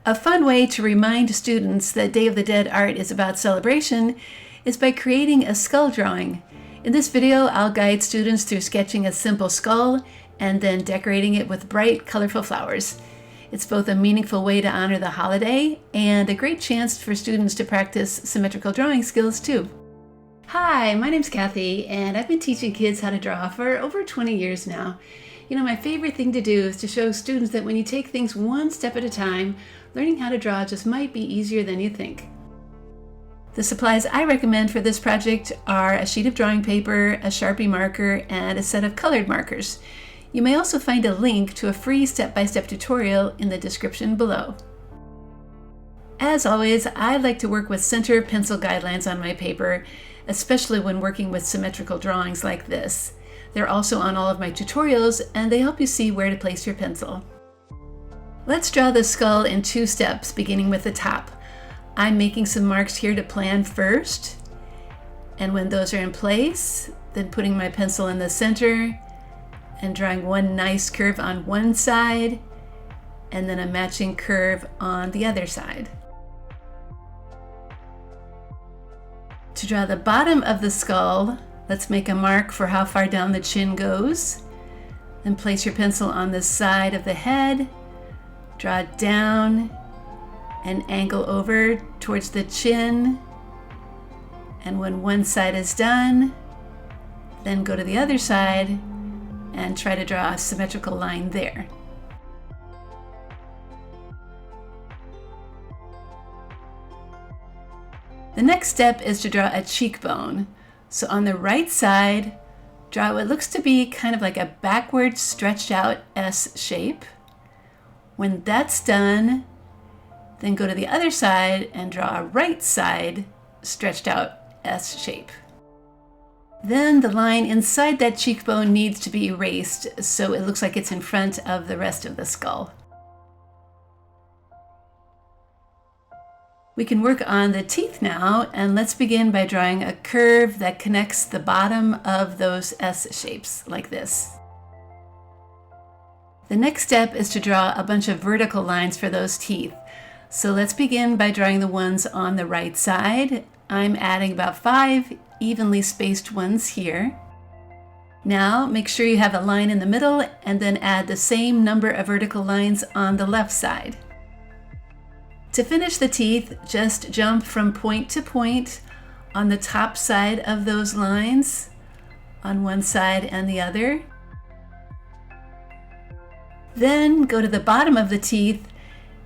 A fun way to remind students that Day of the Dead art is about celebration is by creating a skull drawing. In this video, I'll guide students through sketching a simple skull and then decorating it with bright, colorful flowers. It's both a meaningful way to honor the holiday and a great chance for students to practice symmetrical drawing skills too. Hi, my name's Kathy, and I've been teaching kids how to draw for over 20 years now. My favorite thing to do is to show students that when you take things one step at a time, learning how to draw just might be easier than you think. The supplies I recommend for this project are a sheet of drawing paper, a Sharpie marker, and a set of colored markers. You may also find a link to a free step-by-step tutorial in the description below. As always, I like to work with center pencil guidelines on my paper, especially when working with symmetrical drawings like this. They're also on all of my tutorials, and they help you see where to place your pencil. Let's draw the skull in 2 steps, beginning with the top. I'm making some marks here to plan first, and when those are in place, then putting my pencil in the center and drawing one nice curve on one side, and then a matching curve on the other side. To draw the bottom of the skull, let's make a mark for how far down the chin goes. Then place your pencil on the side of the head, draw it down, and angle over towards the chin. And when one side is done, then go to the other side and try to draw a symmetrical line there. The next step is to draw a cheekbone. So on the right side, draw what looks to be kind of like a backward stretched out S shape. When that's done, then go to the other side and draw a right side stretched out S shape. Then the line inside that cheekbone needs to be erased so it looks like it's in front of the rest of the skull. We can work on the teeth now, and let's begin by drawing a curve that connects the bottom of those S shapes, like this. The next step is to draw a bunch of vertical lines for those teeth. So let's begin by drawing the ones on the right side. I'm adding about 5 evenly spaced ones here. Now make sure you have a line in the middle and then add the same number of vertical lines on the left side. To finish the teeth, just jump from point to point on the top side of those lines, on one side and the other. Then go to the bottom of the teeth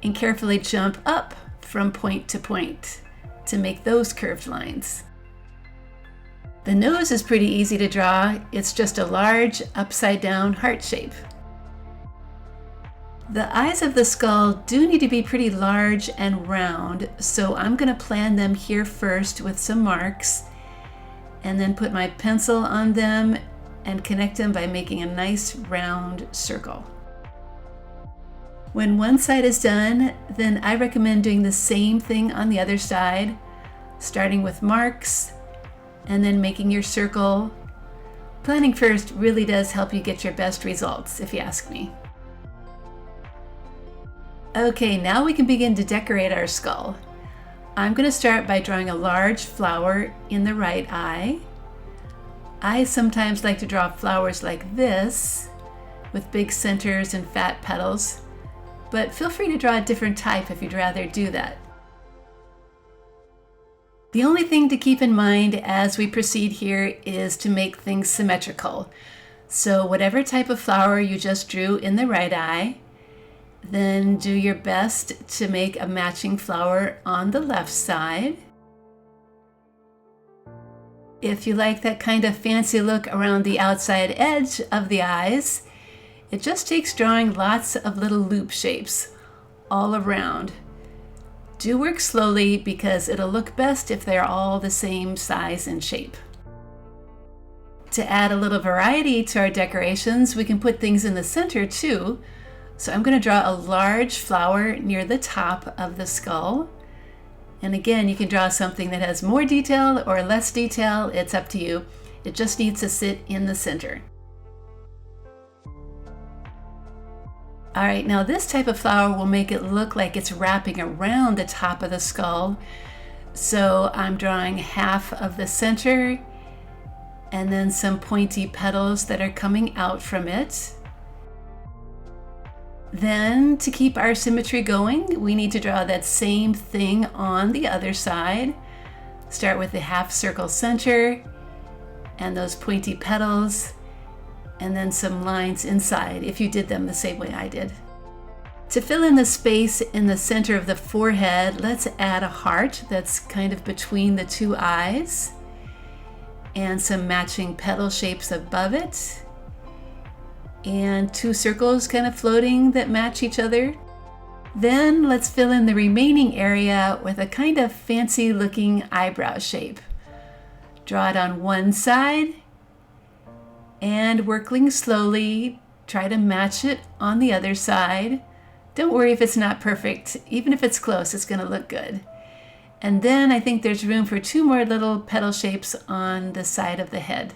and carefully jump up from point to point to make those curved lines. The nose is pretty easy to draw. It's just a large upside down heart shape. The eyes of the skull do need to be pretty large and round, so I'm going to plan them here first with some marks and then put my pencil on them and connect them by making a nice round circle. When one side is done, then I recommend doing the same thing on the other side, starting with marks and then making your circle. Planning first really does help you get your best results, if you ask me. Okay, now we can begin to decorate our skull. I'm going to start by drawing a large flower in the right eye. I sometimes like to draw flowers like this, with big centers and fat petals, but feel free to draw a different type if you'd rather do that. The only thing to keep in mind as we proceed here is to make things symmetrical. So whatever type of flower you just drew in the right eye, then do your best to make a matching flower on the left side. If you like that kind of fancy look around the outside edge of the eyes, it just takes drawing lots of little loop shapes all around. Do work slowly because it'll look best if they're all the same size and shape. To add a little variety to our decorations, we can put things in the center too. So I'm going to draw a large flower near the top of the skull. And again, you can draw something that has more detail or less detail. It's up to you. It just needs to sit in the center. All right, now this type of flower will make it look like it's wrapping around the top of the skull. So I'm drawing half of the center and then some pointy petals that are coming out from it. Then to keep our symmetry going, we need to draw that same thing on the other side. Start with the half circle center and those pointy petals, and then some lines inside if you did them the same way I did. To fill in the space in the center of the forehead, let's add a heart that's kind of between the two eyes, and some matching petal shapes above it, and two circles kind of floating that match each other. Then let's fill in the remaining area with a kind of fancy looking eyebrow shape. Draw it on one side and working slowly, try to match it on the other side. Don't worry if it's not perfect. Even if it's close, it's going to look good. And then I think there's room for two more little petal shapes on the side of the head.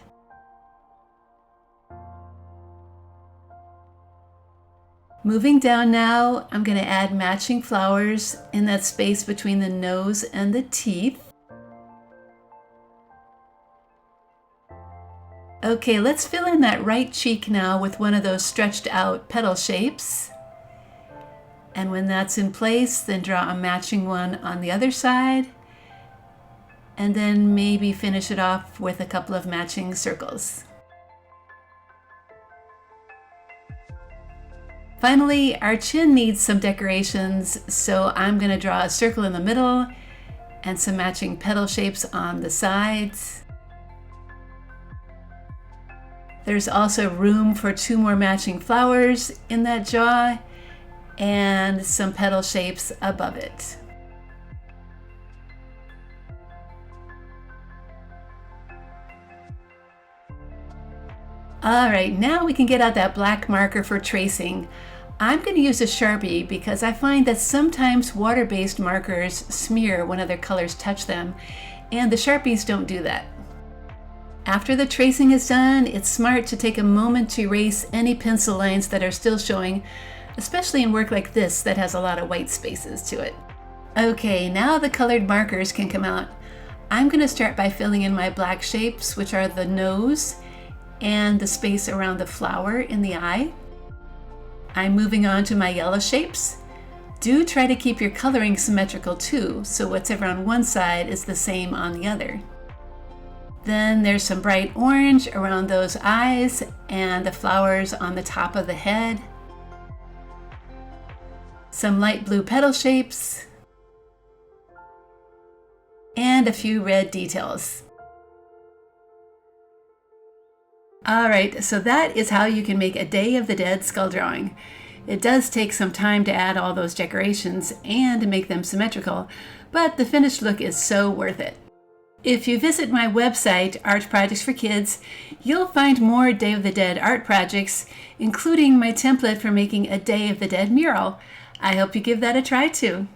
Moving down now, I'm going to add matching flowers in that space between the nose and the teeth. Okay, let's fill in that right cheek now with one of those stretched out petal shapes. And when that's in place, then draw a matching one on the other side. And then maybe finish it off with a couple of matching circles. Finally, our chin needs some decorations, so I'm going to draw a circle in the middle and some matching petal shapes on the sides. There's also room for two more matching flowers in that jaw and some petal shapes above it. All right, now we can get out that black marker for tracing. I'm going to use a Sharpie because I find that sometimes water-based markers smear when other colors touch them, and the Sharpies don't do that. After the tracing is done, it's smart to take a moment to erase any pencil lines that are still showing, especially in work like this that has a lot of white spaces to it. Okay, now the colored markers can come out. I'm going to start by filling in my black shapes, which are the nose and the space around the flower in the eye. I'm moving on to my yellow shapes. Do try to keep your coloring symmetrical too, so whatever on one side is the same on the other. Then there's some bright orange around those eyes and the flowers on the top of the head. Some light blue petal shapes, and a few red details. All right, so that is how you can make a Day of the Dead skull drawing. It does take some time to add all those decorations and to make them symmetrical, but the finished look is so worth it. If you visit my website, Art Projects for Kids, you'll find more Day of the Dead art projects, including my template for making a Day of the Dead mural. I hope you give that a try too.